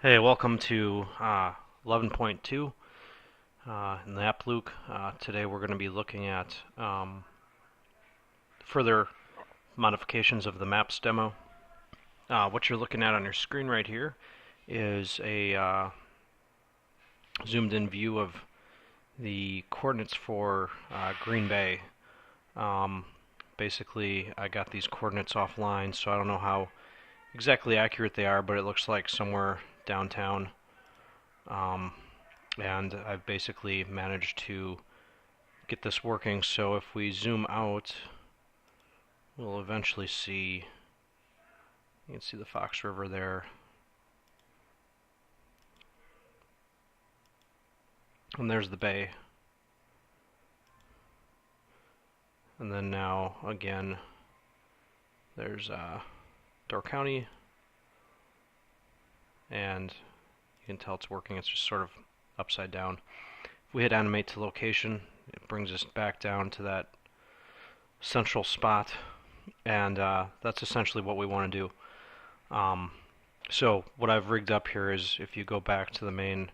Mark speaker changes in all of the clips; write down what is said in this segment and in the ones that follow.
Speaker 1: Hey, welcome to 11.2 in the app LOOC. Today we're going to be looking at further modifications of the maps demo. What you're looking at on your screen right here is a zoomed in view of the coordinates for Green Bay. Basically, I got these coordinates offline, so I don't know how exactly accurate they are, but it looks like somewhere downtown. And I've basically managed to get this working. So if we zoom out, we'll eventually see, you can see the Fox River there. And there's the bay. And then now, again, there's Door County. And you can tell it's working. It's just sort of upside down. If we hit animate to location, it brings us back down to that central spot, and that's essentially what we want to do. So what I've rigged up here is, if you go back to the main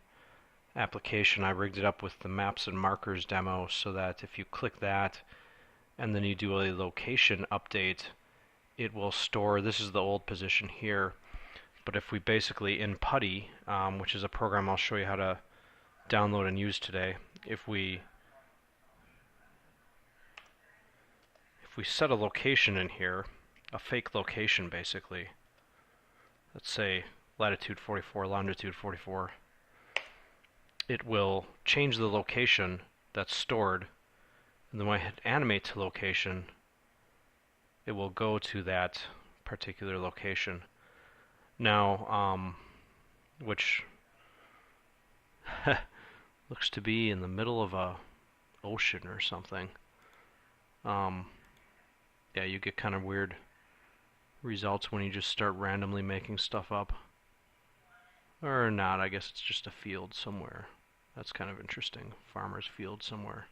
Speaker 1: application, I rigged it up with the maps and markers demo, so that if you click that and then you do a location update, it will store, this is the old position here, but if we basically in Putty, which is a program I'll show you how to download and use today, if we set a location in here, a fake location basically, let's say latitude 44, longitude 44, it will change the location that's stored, and then when I hit animate to location, it will go to that particular location. Now, which looks to be in the middle of a ocean or something. Yeah, you get kind of weird results when you just start randomly making stuff up. Or not, I guess it's just a field somewhere. That's kind of interesting. Farmer's field somewhere.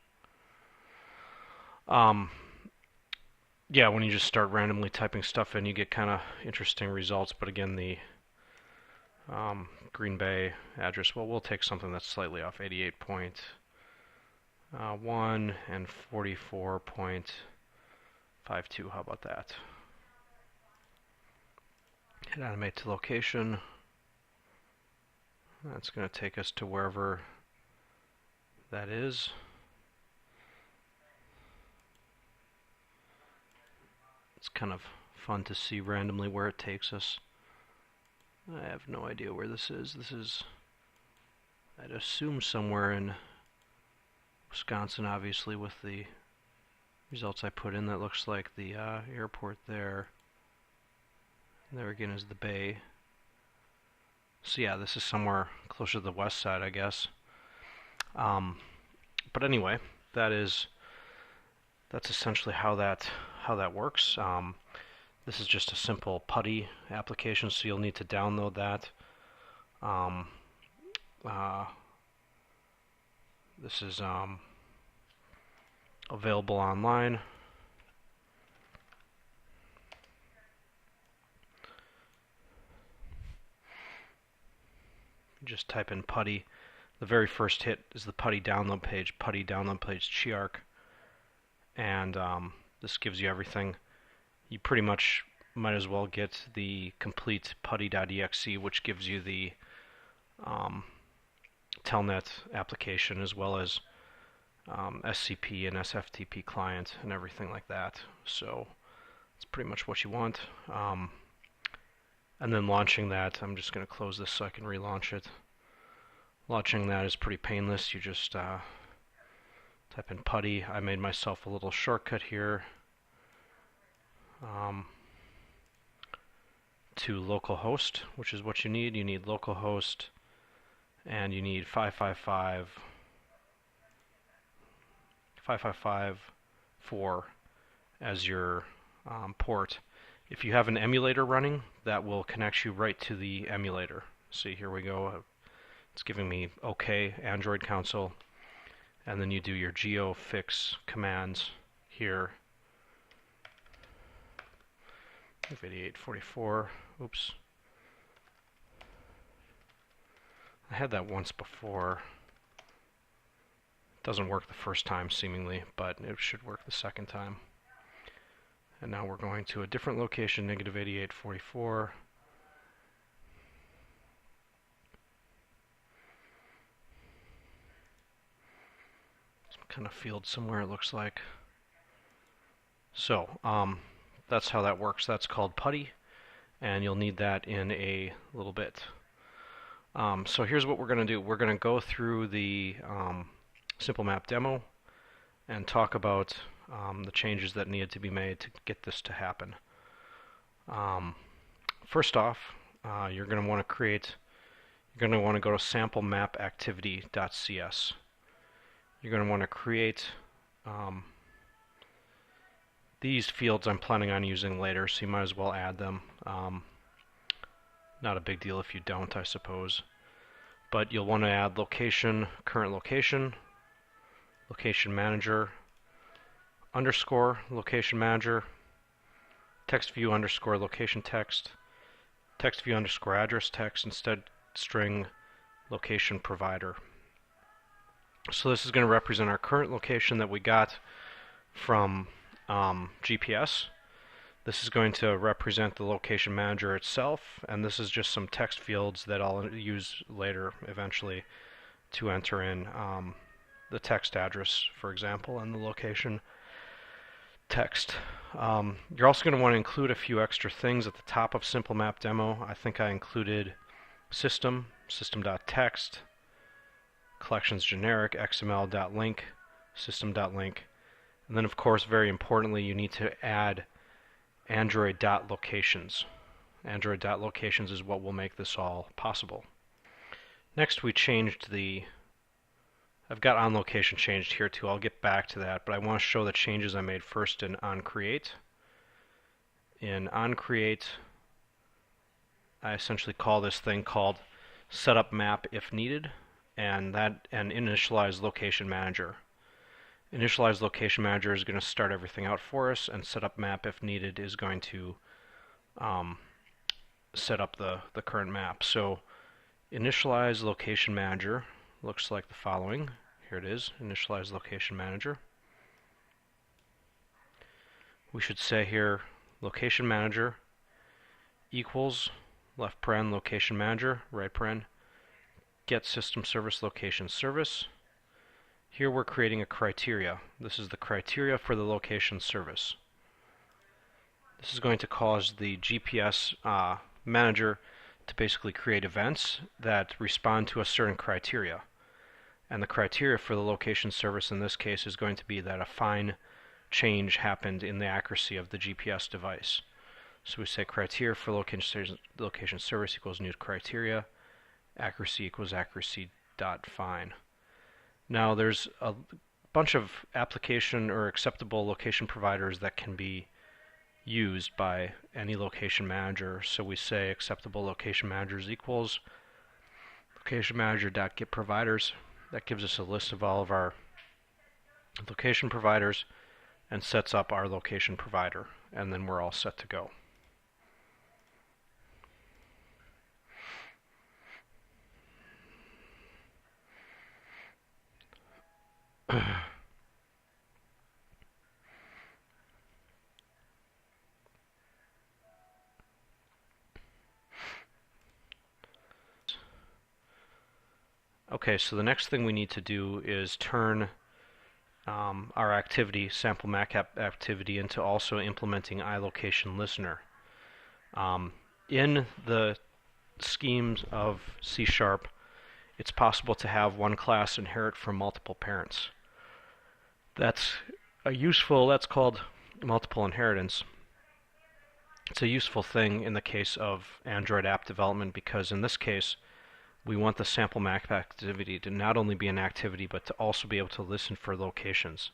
Speaker 1: Yeah, when you just start randomly typing stuff in, you get kind of interesting results. But again, the Green Bay address, well, we'll take something that's slightly off, 88.1 and 44.52. How about that? Hit animate to location. That's going to take us to wherever that is. It's kind of fun to see randomly where it takes us. I have no idea where this is. This is, I'd assume, somewhere in Wisconsin, obviously, with the results I put in. That looks like the airport there. And there again is the bay. So yeah, this is somewhere closer to the west side, I guess. But anyway, that's essentially how that works. This is just a simple Putty application, so you'll need to download that. This is available online. Just type in Putty. The very first hit is the Putty download page, chiark, and this gives you everything. You pretty much might as well get the complete putty.exe, which gives you the telnet application as well as SCP and SFTP client and everything like that. So it's pretty much what you want. And then launching that, I'm just going to close this so I can relaunch it. Launching that is pretty painless. You just type in Putty. I made myself a little shortcut here to localhost, which is what you need. You need localhost, and you need 555.4 as your port. If you have an emulator running, that will connect you right to the emulator. See, here we go. It's giving me OK, Android console, and then you do your geofix commands here. 8844. Oops. had that once before. It doesn't work the first time, seemingly, but it should work the second time. And now we're going to a different location, negative 8844. Some kind of field somewhere, it looks like. So, that's how that works. That's called putty, and you'll need that in a little bit. So here's what we're going to do. We're going to go through the Simple Map demo and talk about the changes that needed to be made to get this to happen. First off, you're going to want to go to samplemapactivity.cs. You're going to want to create these fields. I'm planning on using later, so you might as well add them. Not a big deal if you don't, I suppose. But you'll want to add location, current location, location manager, underscore location manager, text view underscore location text, text view underscore address text, instead string location provider. So this is going to represent our current location that we got from GPS. This is going to represent the location manager itself, and this is just some text fields that I'll use later eventually to enter in the text address, for example, and the location text. You're also going to want to include a few extra things at the top of Simple Map Demo. I think I included system.text, collections generic, xml.link, system.link, and then of course, very importantly, you need to add Android.locations. Android.locations is what will make this all possible. Next, we changed I've got onLocation changed here too. I'll get back to that, but I want to show the changes I made first in onCreate. In onCreate, I essentially call this thing called setup map if needed, and initialize location manager. Initialize location manager is going to start everything out for us, and setup map if needed is going to set up the current map. So initialize location manager looks like the following. Here it is, initialize location manager. We should say here location manager equals left paren location manager, right paren, get system service location service. Here we're creating a criteria. This is the criteria for the location service. This is going to cause the GPS manager to basically create events that respond to a certain criteria. And the criteria for the location service in this case is going to be that a fine change happened in the accuracy of the GPS device. So we say criteria for location service equals new criteria, accuracy equals accuracy dot fine. Now there's a bunch of application or acceptable location providers that can be used by any location manager. So we say acceptable location managers equals location manager.getProviders. That gives us a list of all of our location providers and sets up our location provider, and then we're all set to go. Okay, so the next thing we need to do is turn our activity, sample map activity, into also implementing iLocation Listener. In the schemes of C#, it's possible to have one class inherit from multiple parents. That's called multiple inheritance. It's a useful thing in the case of Android app development, because in this case we want the sample map activity to not only be an activity but to also be able to listen for locations.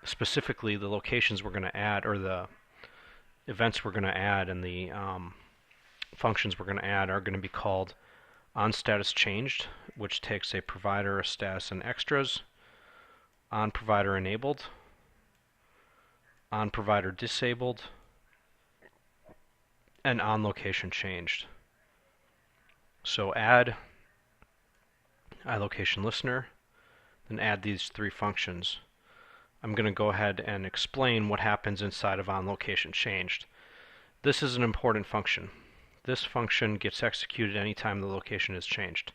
Speaker 1: Specifically, the locations we're going to add, or the events we're going to add, and the functions we're going to add are going to be called onStatusChanged, which takes a provider, a status, and extras, onProviderEnabled, onProviderDisabled, and onLocationChanged. So add iLocation listener, then add these three functions. I'm going to go ahead and explain what happens inside of onLocationChanged. This is an important function. This function gets executed anytime the location is changed.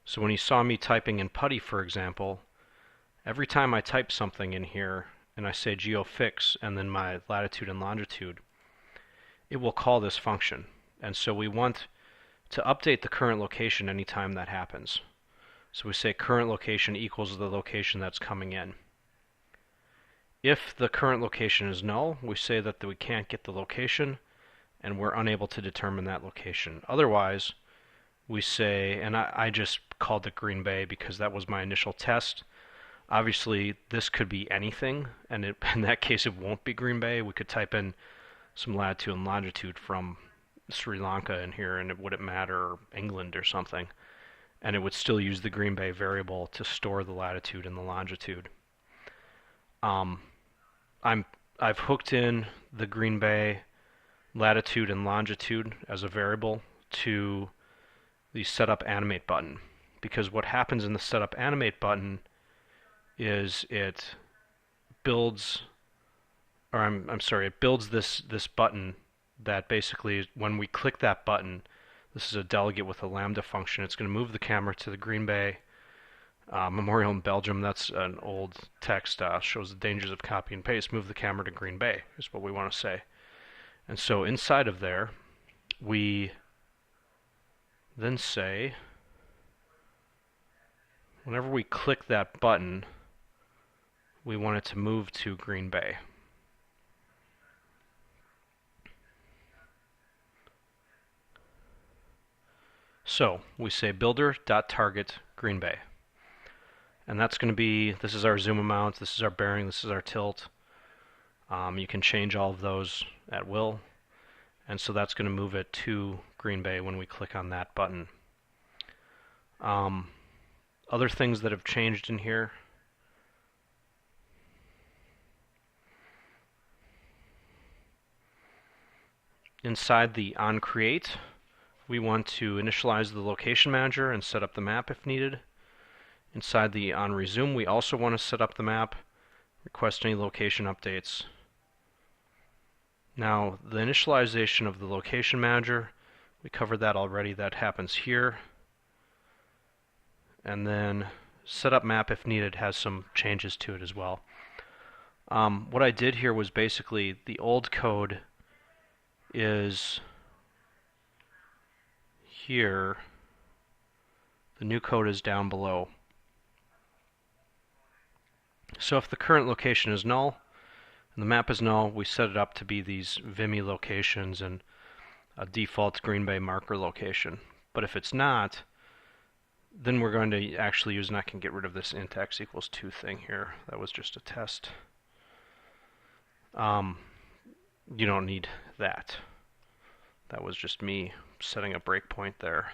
Speaker 1: So when you saw me typing in PuTTY, for example, every time I type something in here and I say geofix and then my latitude and longitude, it will call this function. And so we want to update the current location anytime that happens. So we say current location equals the location that's coming in. If the current location is null, we say that we can't get the location and we're unable to determine that location. Otherwise, we say, and I just called it Green Bay because that was my initial test. Obviously, this could be anything, and in that case, it won't be Green Bay. We could type in some latitude and longitude from Sri Lanka in here, and it wouldn't matter, or England or something, and it would still use the Green Bay variable to store the latitude and the longitude. I've hooked in the Green Bay latitude and longitude as a variable to the setup animate button, because what happens in the setup animate button is it builds, or I'm sorry, it builds this button that basically when we click that button, this is a delegate with a lambda function, it's going to move the camera to the Green Bay Memorial in Belgium. That's an old text, shows the dangers of copy and paste. Move the camera to Green Bay is what we want to say. And so inside of there, we then say, whenever we click that button, we want it to move to Green Bay. So we say builder.target Green Bay. And that's going to be, this is our zoom amount, this is our bearing, this is our tilt. You can change all of those at will. And so that's going to move it to Green Bay when we click on that button. Other things that have changed in here. Inside the onCreate, we want to initialize the location manager and set up the map if needed. Inside the onResume, we also want to set up the map, request any location updates. Now, the initialization of the location manager, we covered that already, that happens here. And then setup map if needed has some changes to it as well. What I did here was basically the old code is here, the new code is down below. So if the current location is null and the map is null, we set it up to be these Vimy locations and a default Green Bay marker location. But if it's not, then we're going to actually use, and I can get rid of this int x equals 2 thing here. That was just a test. You don't need that. That was just me setting a breakpoint there.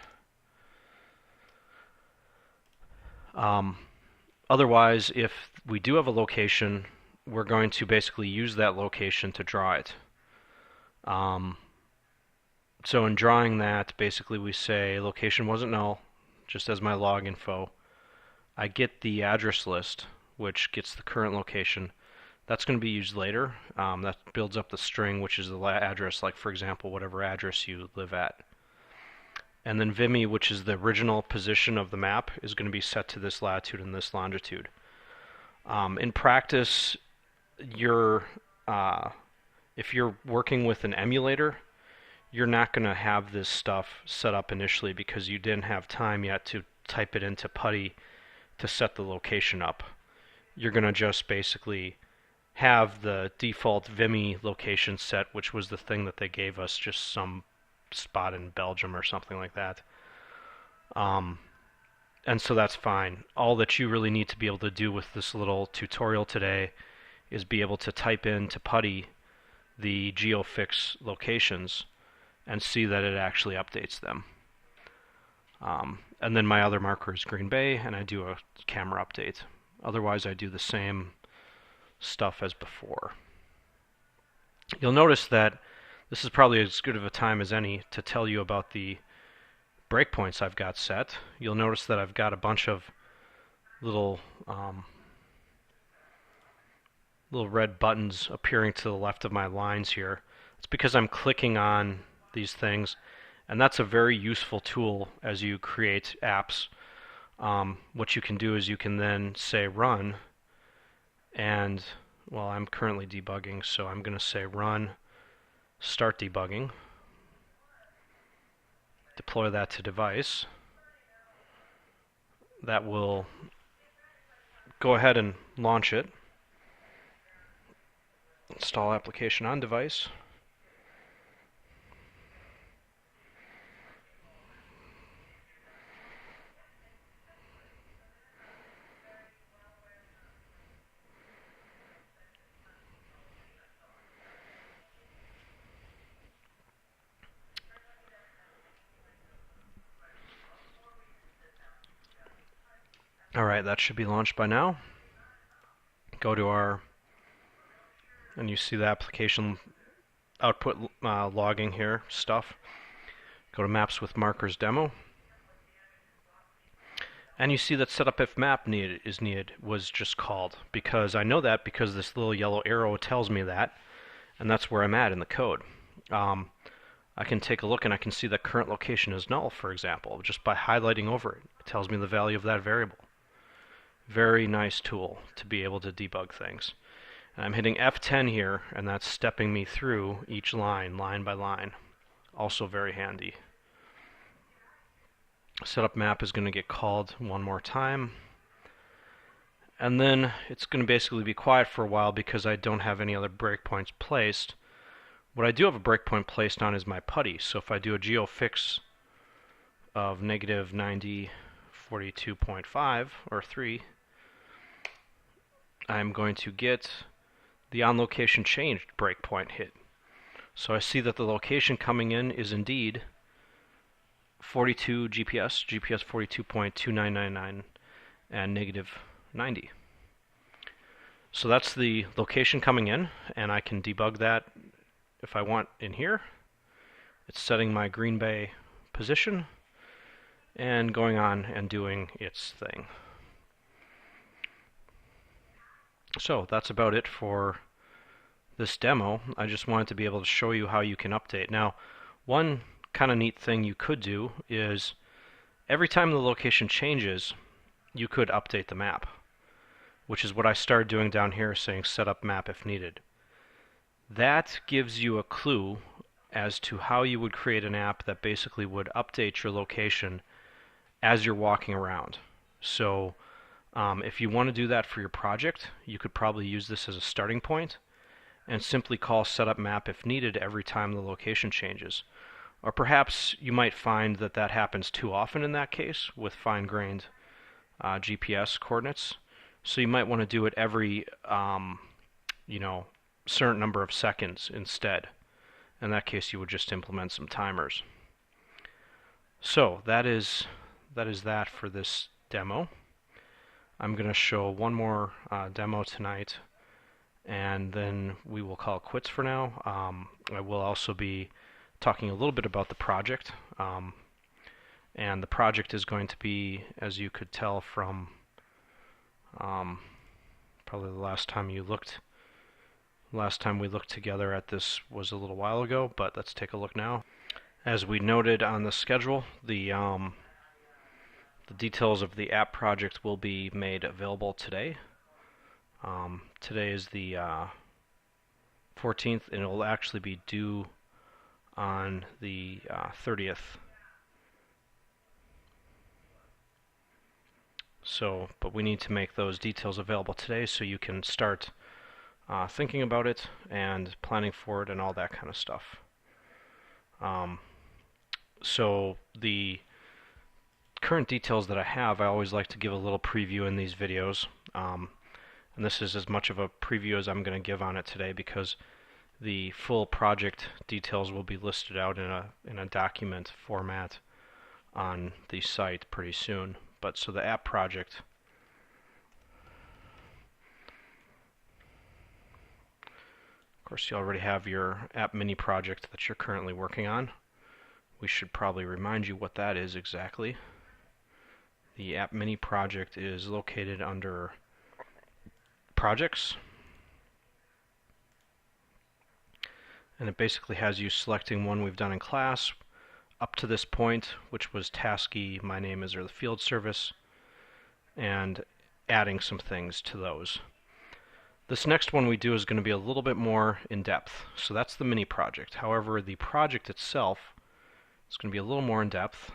Speaker 1: Otherwise, if we do have a location, we're going to basically use that location to draw it. So in drawing that, basically we say location wasn't null, just as my log info. I get the address list, which gets the current location. That's going to be used later. That builds up the string, which is the address, like for example, whatever address you live at. And then Vimy, which is the original position of the map, is going to be set to this latitude and this longitude. In practice, if you're working with an emulator, you're not going to have this stuff set up initially because you didn't have time yet to type it into PuTTY to set the location up. You're going to just basically have the default Vimy location set, which was the thing that they gave us, just some spot in Belgium or something like that. And so that's fine. All that you really need to be able to do with this little tutorial today is be able to type into PuTTY the geofix locations and see that it actually updates them. And then my other marker is Green Bay, and I do a camera update. Otherwise, I do the same stuff as before. You'll notice that this is probably as good of a time as any to tell you about the breakpoints I've got set, you'll notice that I've got a bunch of little little red buttons appearing to the left of my lines here. It's because I'm clicking on these things, and that's a very useful tool as you create apps. What you can do is you can then say run, and well, I'm currently debugging, so I'm going to say run, start debugging, deploy that to device. That will go ahead and launch it. Install application on device. Alright, that should be launched by now. Go to our, and you see the application output logging here stuff. Go to Maps with Markers demo. And you see that setup if map is needed was just called, because I know that because this little yellow arrow tells me that, and that's where I'm at in the code. I can take a look and I can see that current location is null, for example, just by highlighting over it. It tells me the value of that variable. Very nice tool to be able to debug things. And I'm hitting F10 here, and that's stepping me through each line, line by line. Also very handy. Setup map is going to get called one more time. And then it's going to basically be quiet for a while because I don't have any other breakpoints placed. What I do have a breakpoint placed on is my putty. So if I do a geofix of negative 90, 42.5, or 3, I'm going to get the on location changed breakpoint hit. So I see that the location coming in is indeed 42 GPS, GPS 42.2999, and negative 90. So that's the location coming in, and I can debug that if I want in here. It's setting my Green Bay position and going on and doing its thing. So that's about it for this demo. I just wanted to be able to show you how you can update. Now, one kind of neat thing you could do is every time the location changes, you could update the map, which is what I started doing down here, saying set up map if needed. That gives you a clue as to how you would create an app that basically would update your location as you're walking around. So if you want to do that for your project, you could probably use this as a starting point and simply call setup map if needed every time the location changes. Or perhaps you might find that that happens too often in that case with fine-grained GPS coordinates. So you might want to do it every certain number of seconds instead. In that case, you would just implement some timers. So that is that for this demo. I'm going to show one more demo tonight, and then we will call it quits for now. I will also be talking a little bit about the project, and the project is going to be, as you could tell from probably the last time we looked together at this was a little while ago, but let's take a look now. As we noted on the schedule, the details of the app project will be made available today. Today is the 14th, and it will actually be due on the 30th. So, but we need to make those details available today so you can start thinking about it and planning for it and all that kind of stuff. So the current details that I have, I always like to give a little preview in these videos. And this is as much of a preview as I'm going to give on it today because the full project details will be listed out in a document format on the site pretty soon. But so the app project, of course you already have your app mini project that you're currently working on, we should probably remind you what that is exactly. The App Mini project is located under Projects, and it basically has you selecting one we've done in class up to this point, which was Tasky, My Name Is, or the field service, and adding some things to those. This next one we do is going to be a little bit more in depth, so that's the mini project. However, the project itself is going to be a little more in depth.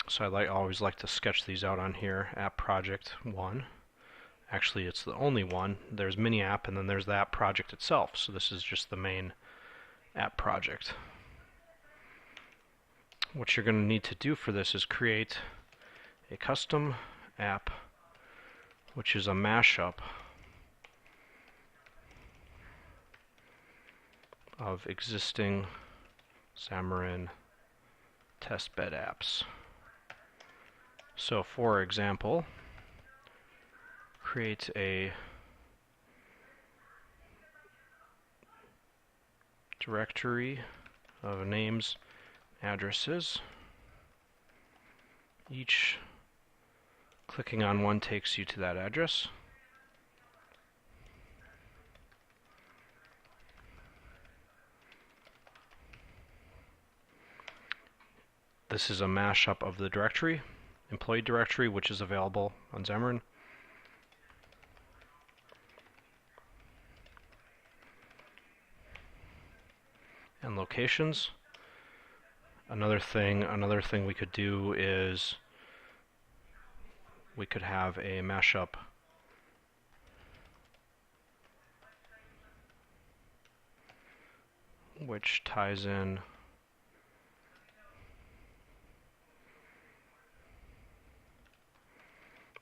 Speaker 1: So I always like to sketch these out on here. App Project 1. Actually, it's the only one. There's Mini App, and then there's the app project itself. So this is just the main app project. What you're going to need to do for this is create a custom app, which is a mashup of existing Xamarin testbed apps. So for example, create a directory of names, addresses. Each clicking on one takes you to that address. This is a mashup of the directory, employee directory, which is available on Xamarin. And locations. Another thing we could do is we could have a mashup which ties in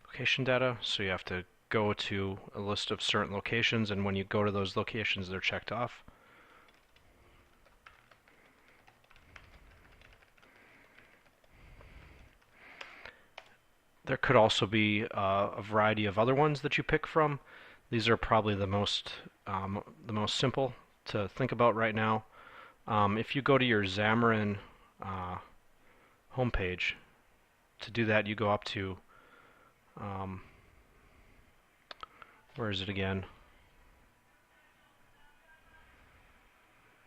Speaker 1: location data, so you have to go to a list of certain locations, and when you go to those locations, they're checked off. There could also be a variety of other ones that you pick from. These are probably the most simple to think about right now. If you go to your Xamarin homepage, to do that you go up to where is it again?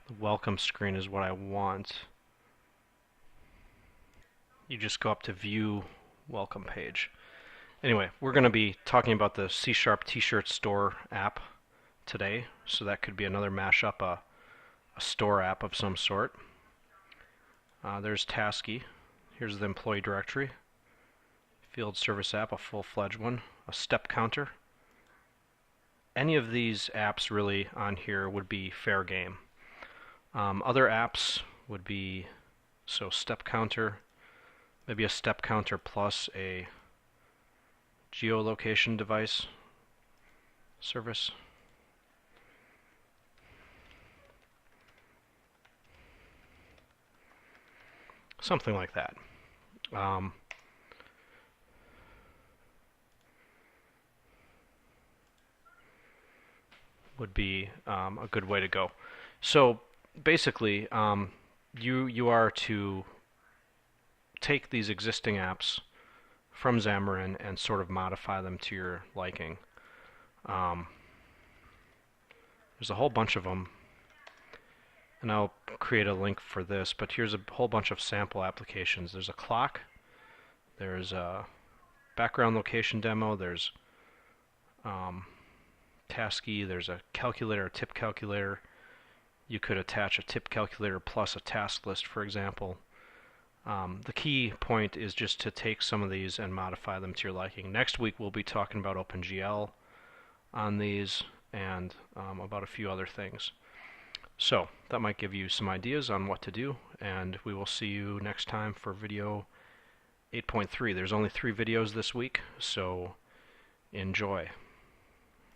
Speaker 1: The welcome screen is what I want. You just go up to View Welcome Page. Anyway, we're going to be talking about the C# T-shirt store app today, so that could be another mashup, a store app of some sort. There's Tasky. Here's the employee directory. Field service app, a full-fledged one. A step counter. Any of these apps really on here would be fair game. Other apps would be, so step counter, maybe a step counter plus a geolocation device service. Something like that. Would be a good way to go. So basically, you are to take these existing apps from Xamarin and sort of modify them to your liking. There's a whole bunch of them, and I'll create a link for this, but here's a whole bunch of sample applications. There's a clock, there's a background location demo, there's Tasky, there's a calculator, a tip calculator. You could attach a tip calculator plus a task list, for example. The key point is just to take some of these and modify them to your liking. Next week we'll be talking about OpenGL on these and about a few other things. So that might give you some ideas on what to do, and we will see you next time for video 8.3. There's only 3 videos this week, so enjoy.